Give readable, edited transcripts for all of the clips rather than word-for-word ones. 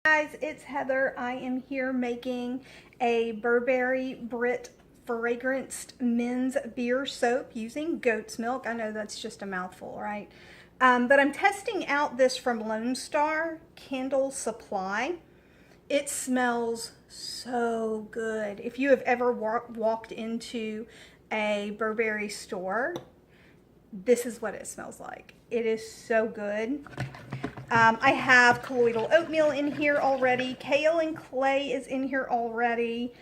Guys, it's Heather. I am here making a Burberry Brit fragranced men's beer soap using goat's milk. I know that's just a mouthful, right? But I'm testing out this from Lone Star Candle Supply. It smells so good. If you have ever walked into a Burberry store, this is what it smells like. It is so good. I have colloidal oatmeal in here already. Kaolin Clay is in here already.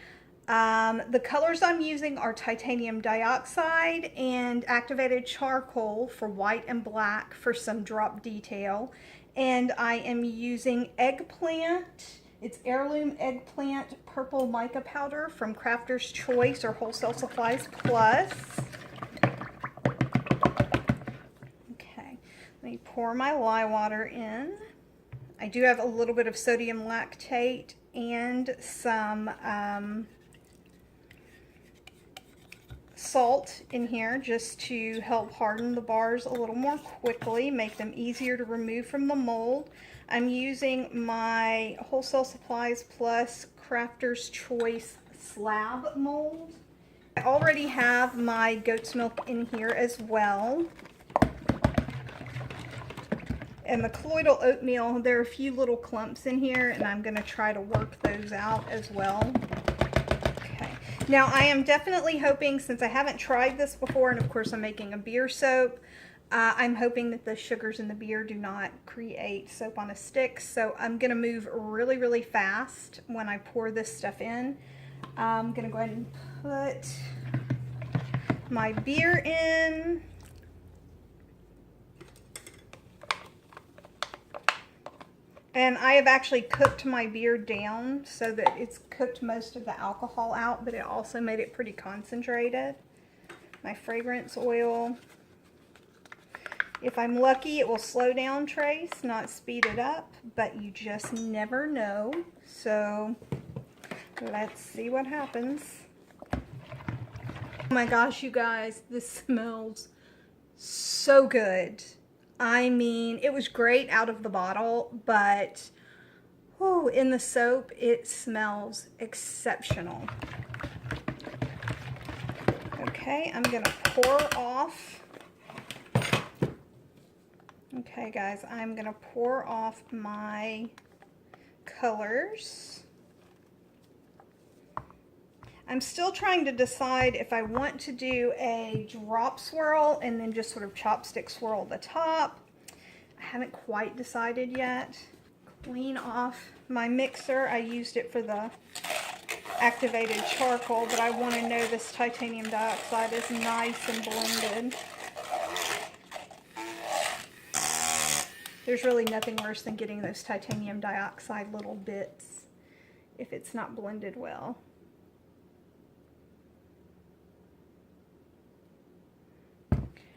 The colors I'm using are titanium dioxide and activated charcoal for white and black for some drop detail. And I am using Eggplant. It's Heirloom Eggplant Purple Mica Powder from Crafter's Choice or Wholesale Supplies Plus. Let me pour my lye water in. I do have a little bit of sodium lactate and some salt in here just to help harden the bars a little more quickly, make them easier to remove from the mold. I'm using my Wholesale Supplies Plus Crafter's Choice slab mold. I already have my goat's milk in here as well. And the colloidal oatmeal, there are a few little clumps in here, and I'm going to try to work those out as well. Okay. Now, I am definitely hoping, since I haven't tried this before, and of course I'm making a beer soap, I'm hoping that the sugars in the beer do not create soap on a stick. So I'm going to move really, really fast when I pour this stuff in. I'm going to go ahead and put my beer in. And I have actually cooked my beer down so that it's cooked most of the alcohol out, but it also made it pretty concentrated. My fragrance oil. If I'm lucky, it will slow down trace, not speed it up, but you just never know. So let's see what happens. Oh my gosh, you guys, this smells so good. I mean, it was great out of the bottle, but whew, in the soap, it smells exceptional. Okay, I'm going to pour off. Okay, guys, I'm going to pour off my colors. I'm still trying to decide if I want to do a drop swirl and then just sort of chopstick swirl the top. I haven't quite decided yet. Clean off my mixer. I used it for the activated charcoal, but I want to know this titanium dioxide is nice and blended. There's really nothing worse than getting those titanium dioxide little bits if it's not blended well.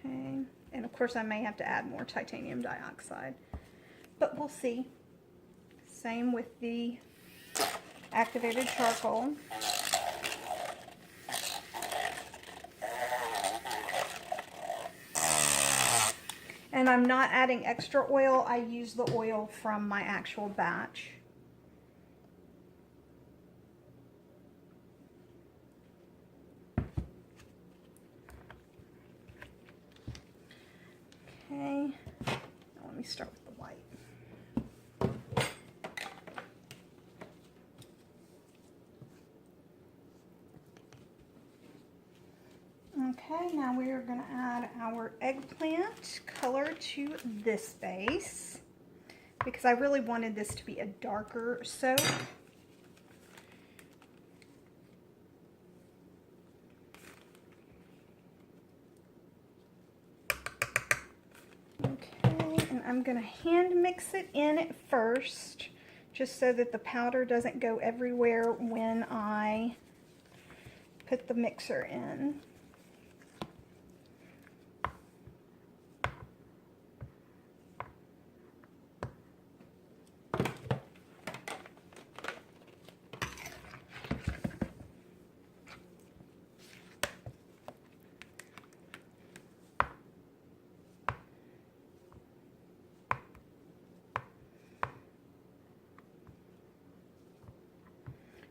Okay, and of course I may have to add more titanium dioxide, but we'll see. Same with the activated charcoal. And I'm not adding extra oil. I use the oil from my actual batch. Okay, now let me start with the white. Okay, now we are going to add our eggplant color to this base because I really wanted this to be a darker soap. I'm going to hand mix it in at first, just so that the powder doesn't go everywhere when I put the mixer in.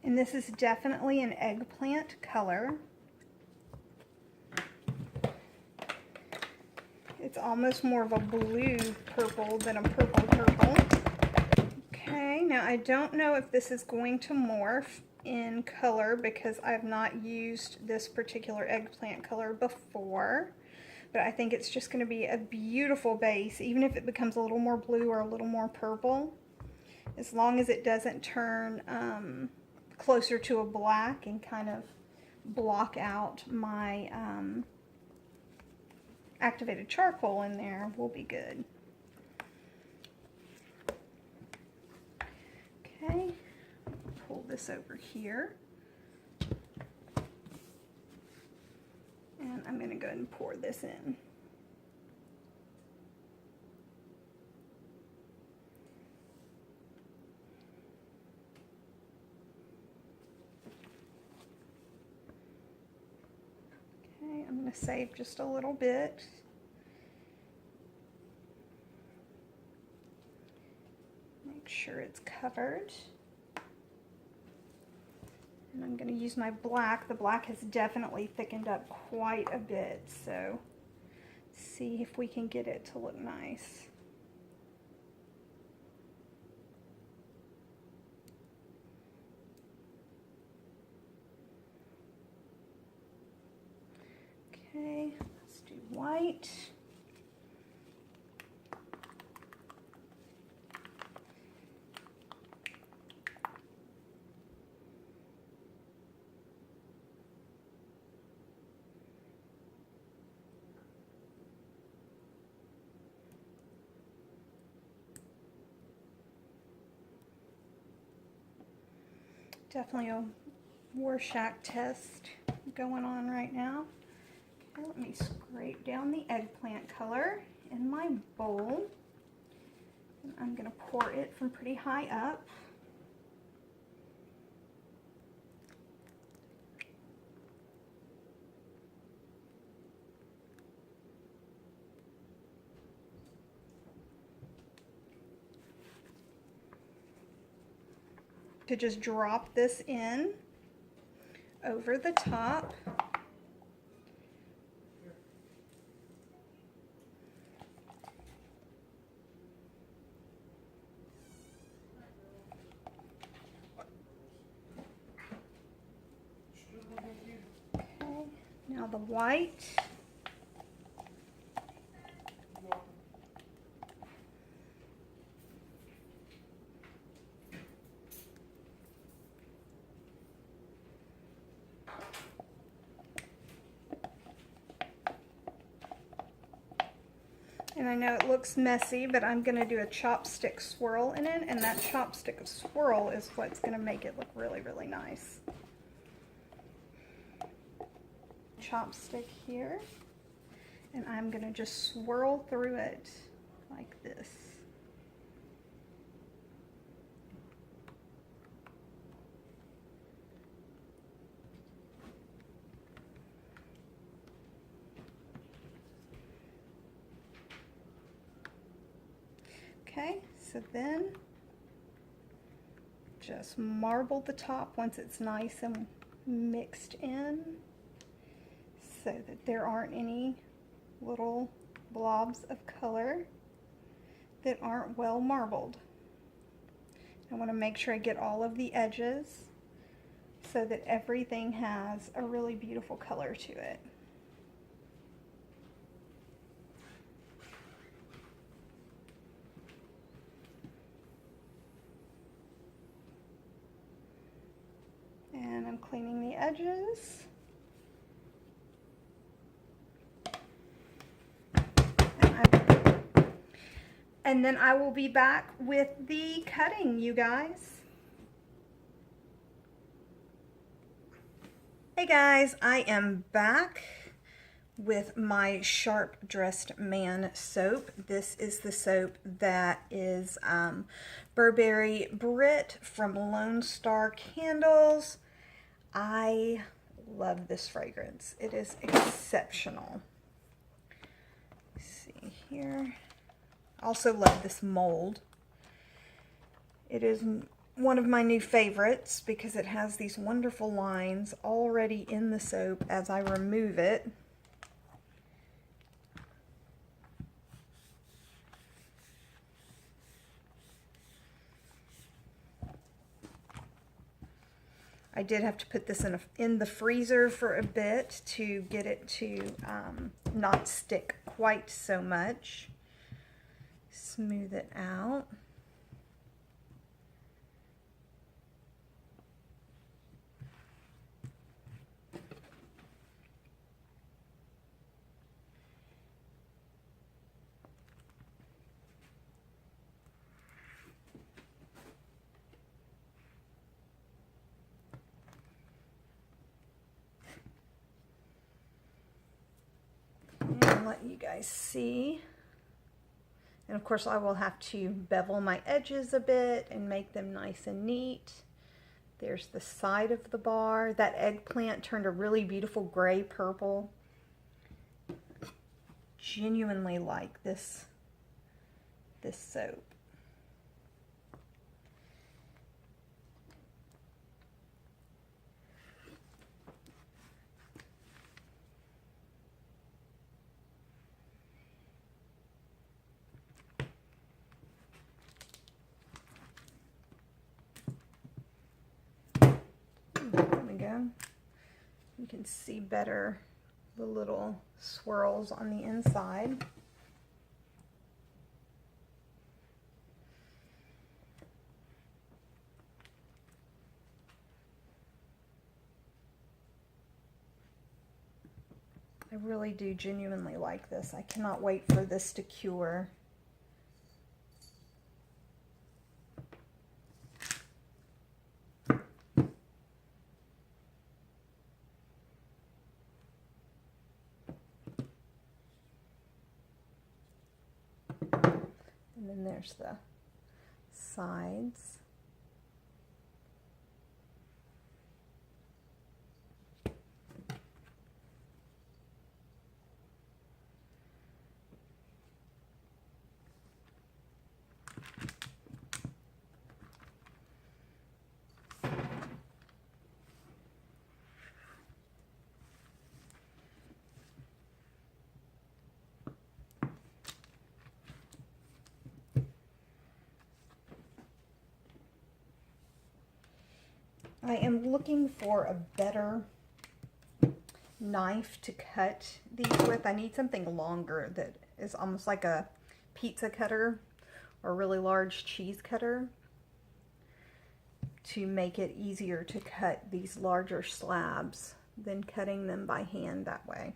And this is definitely an eggplant color. It's almost more of a blue purple than a purple purple. Okay, now I don't know if this is going to morph in color because I've not used this particular eggplant color before, but I think it's just going to be a beautiful base, even if it becomes a little more blue or a little more purple, as long as it doesn't turn closer to a black and kind of block out my activated charcoal in there, will be good. Okay, pull this over here. And I'm going to go ahead and pour this in. Okay, I'm going to save just a little bit. Make sure it's covered. And I'm going to use my black. The black has definitely thickened up quite a bit, so see if we can get it to look nice. Okay, let's do white. Definitely a Rorschach test going on right now. Okay, let me scrape down the eggplant color in my bowl. And I'm going to pour it from pretty high up. To just drop this in over the top. Okay, now the white. And I know it looks messy, but I'm going to do a chopstick swirl in it, and that chopstick swirl is what's going to make it look really, really nice. Chopstick here, and I'm going to just swirl through it like this. Okay, so then just marble the top once it's nice and mixed in so that there aren't any little blobs of color that aren't well marbled. I want to make sure I get all of the edges so that everything has a really beautiful color to it. And I'm cleaning the edges. And then I will be back with the cutting, you guys. Hey guys, I am back with my Sharp Dressed Man soap. This is the soap that is Burberry Brit from Lone Star Candles. I love this fragrance. It is exceptional. Let's see here. Also love this mold. It is one of my new favorites because it has these wonderful lines already in the soap as I remove it. I did have to put this in the freezer for a bit to get it to not stick quite so much. Smooth it out. And let you guys see. And of course I will have to bevel my edges a bit and make them nice and neat. There's the side of the bar. That eggplant turned a really beautiful gray purple. Genuinely like this soap. There we go. You can see better the little swirls on the inside. I really do genuinely like this. I cannot wait for this to cure. And then there's the sides. I am looking for a better knife to cut these with. I need something longer that is almost like a pizza cutter or a really large cheese cutter to make it easier to cut these larger slabs than cutting them by hand that way.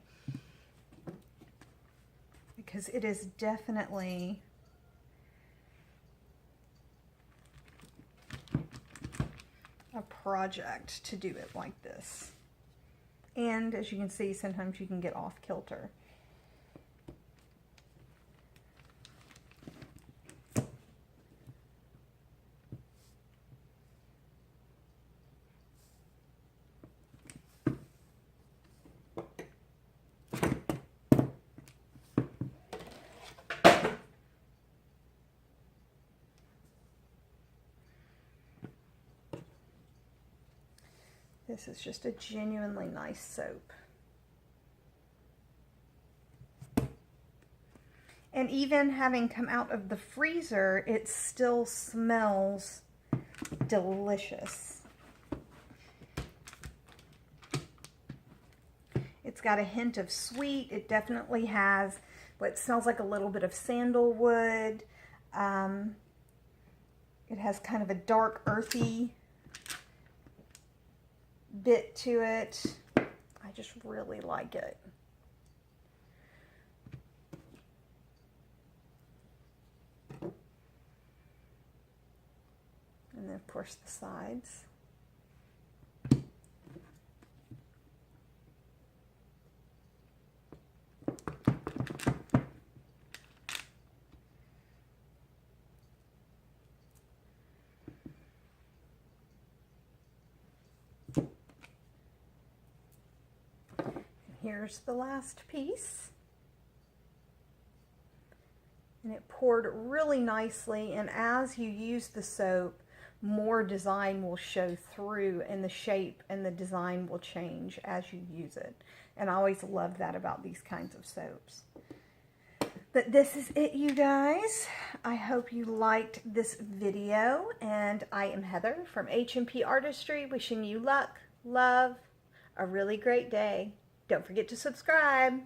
Because it is definitely a project to do it like this. And as you can see, sometimes you can get off kilter. This is just a genuinely nice soap. And even having come out of the freezer, it still smells delicious. It's got a hint of sweet. It definitely has what smells like a little bit of sandalwood. It has kind of a dark, earthy bit to it. I just really like it. And then of course the sides. Here's the last piece. And it poured really nicely, and as you use the soap, more design will show through, and the shape and the design will change as you use it. And I always love that about these kinds of soaps. But this is it, you guys. I hope you liked this video, and I am Heather from H&P Artistry, wishing you luck, love, a really great day. Don't forget to subscribe.